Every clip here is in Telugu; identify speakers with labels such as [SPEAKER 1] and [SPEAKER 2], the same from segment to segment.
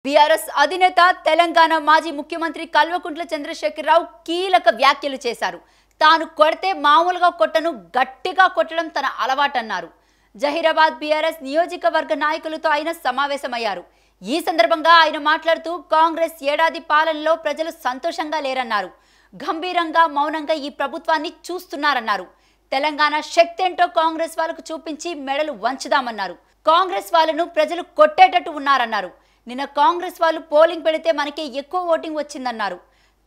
[SPEAKER 1] బీఆర్ఎస్ అధినేత తెలంగాణ మాజీ ముఖ్యమంత్రి కల్వకుంట్ల చంద్రశేఖరరావు కీలక వ్యాఖ్యలు చేశారు. తాను కొడితే మామూలుగా కొట్టను, గట్టిగా కొట్టడం తన అలవాటన్నారు. జహీరాబాద్ బీఆర్ఎస్ నియోజకవర్గ నాయకులతో ఆయన సమావేశమయ్యారు. ఈ సందర్భంగా ఆయన మాట్లాడుతూ కాంగ్రెస్ ఏడాది పాలనలో ప్రజలు సంతోషంగా లేరన్నారు. గంభీరంగా మౌనంగా ఈ ప్రభుత్వాన్ని చూస్తున్నారన్నారు. తెలంగాణ శక్తి ఏంటో కాంగ్రెస్ వాళ్ళకు చూపించి మెడలు వంచుదామన్నారు. కాంగ్రెస్ వాళ్ళను ప్రజలు కొట్టేటట్టు ఉన్నారన్నారు. నిన్న కాంగ్రెస్ వాళ్ళు పోలింగ్ పెడితే మనకి ఎక్కువ ఓటింగ్ వచ్చిందన్నారు.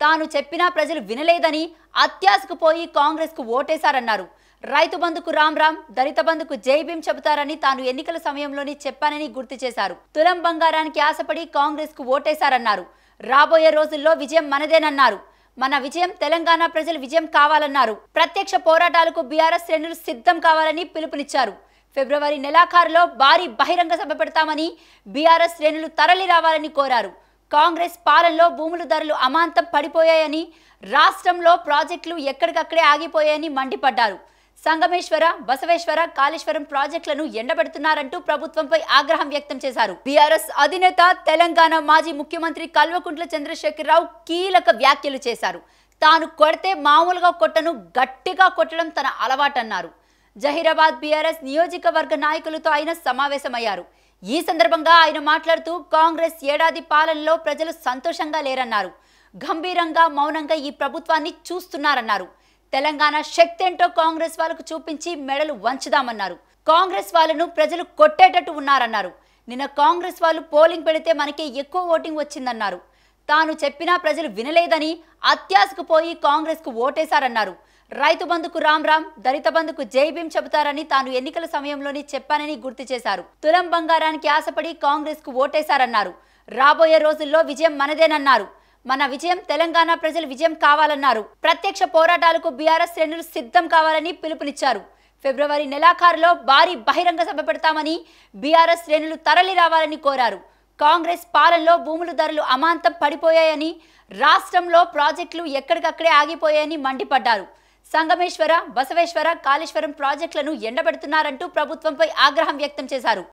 [SPEAKER 1] తాను చెప్పినా ప్రజలు వినలేదని అత్యాశకు పోయి కాంగ్రెస్ కు ఓటేశారన్నారు. రైతు బంధుకు రామ్ రామ్, దళిత బంధుకు జై భీమ్ చెబుతారని తాను ఎన్నికల సమయంలోనే చెప్పానని గుర్తు చేశారు. తులం బంగారానికి ఆశపడి కాంగ్రెస్ కు ఓటేశారన్నారు. రాబోయే రోజుల్లో విజయం మనదేనన్నారు. మన విజయం తెలంగాణ ప్రజల విజయం కావాలన్నారు. ప్రత్యక్ష పోరాటాలకు బీఆర్ఎస్ శ్రేణులు సిద్ధం కావాలని పిలుపునిచ్చారు. ఫిబ్రవరి నెలాఖరులో భారీ బహిరంగ సభ పెడతామని బీఆర్ఎస్ శ్రేణులు తరలి రావాలని కోరారు. కాంగ్రెస్ పాలనలో భూముల ధరలు అమాంతం పడిపోయాయని, రాష్ట్రంలో ప్రాజెక్టులు ఎక్కడికక్కడే ఆగిపోయాయని మండిపడ్డారు. సంగమేశ్వర, బసవేశ్వర, కాళేశ్వరం ప్రాజెక్టులను ఎండబెడుతున్నారంటూ ప్రభుత్వంపై ఆగ్రహం వ్యక్తం చేశారు. బీఆర్ఎస్ అధినేత తెలంగాణ మాజీ ముఖ్యమంత్రి కల్వకుంట్ల చంద్రశేఖరరావు కీలక వ్యాఖ్యలు చేశారు. తాను కొడితే మామూలుగా కొట్టను, గట్టిగా కొట్టడం తన అలవాటన్నారు. జహీరాబాద్ బీఆర్ఎస్ నియోజకవర్గ నాయకులతో ఆయన సమావేశమయ్యారు. ఈ సందర్భంగా ఆయన మాట్లాడుతూ కాంగ్రెస్ ఏడాది పాలనలో ప్రజలు సంతోషంగా లేరన్నారు. గంభీరంగా మౌనంగా ఈ ప్రభుత్వాన్ని చూస్తున్నారన్నారు. తెలంగాణ శక్తి ఏంటో కాంగ్రెస్ వాళ్ళకు చూపించి మెడలు వంచుదామన్నారు. కాంగ్రెస్ వాళ్ళను ప్రజలు కొట్టేటట్టు ఉన్నారన్నారు. నిన్న కాంగ్రెస్ వాళ్ళు పోలింగ్ పెడితే మనకి ఎక్కువ ఓటింగ్ వచ్చిందన్నారు. తాను చెప్పినా ప్రజలు వినలేదని అత్యాశకు పోయి కాంగ్రెస్ కు ఓటేశారన్నారు. రైతు బంధుకు రామ్ రామ్, దళిత బంధుకు జై భీమ్ చెబుతారని తాను ఎన్నికల సమయంలోనే చెప్పానని గుర్తు చేశారు. తులం బంగారానికి ఆశపడి కాంగ్రెస్ కు ఓటేశారన్నారు. రాబోయే రోజుల్లో విజయం మనదేనన్నారు. మన విజయం తెలంగాణ ప్రజల విజయం కావాలన్నారు. ప్రత్యక్ష పోరాటాలకు బీఆర్ఎస్ శ్రేణులు సిద్ధం కావాలని పిలుపునిచ్చారు. ఫిబ్రవరి నెలాఖరులో భారీ బహిరంగ సభ పెడతామని బీఆర్ఎస్ శ్రేణులు తరలి రావాలని కోరారు. కాంగ్రెస్ పాలనలో భూముల ధరలు అమాంతం పడిపోయాయని, రాష్ట్రంలో ప్రాజెక్టులు ఎక్కడికక్కడే ఆగిపోయాయని మండిపడ్డారు. సంగమేశ్వర, బసవేశ్వర, కాళేశ్వరం ప్రాజెక్టులను ఎండబెడుతున్నారంటూ ప్రభుత్వంపై ఆగ్రహం వ్యక్తం చేశారు.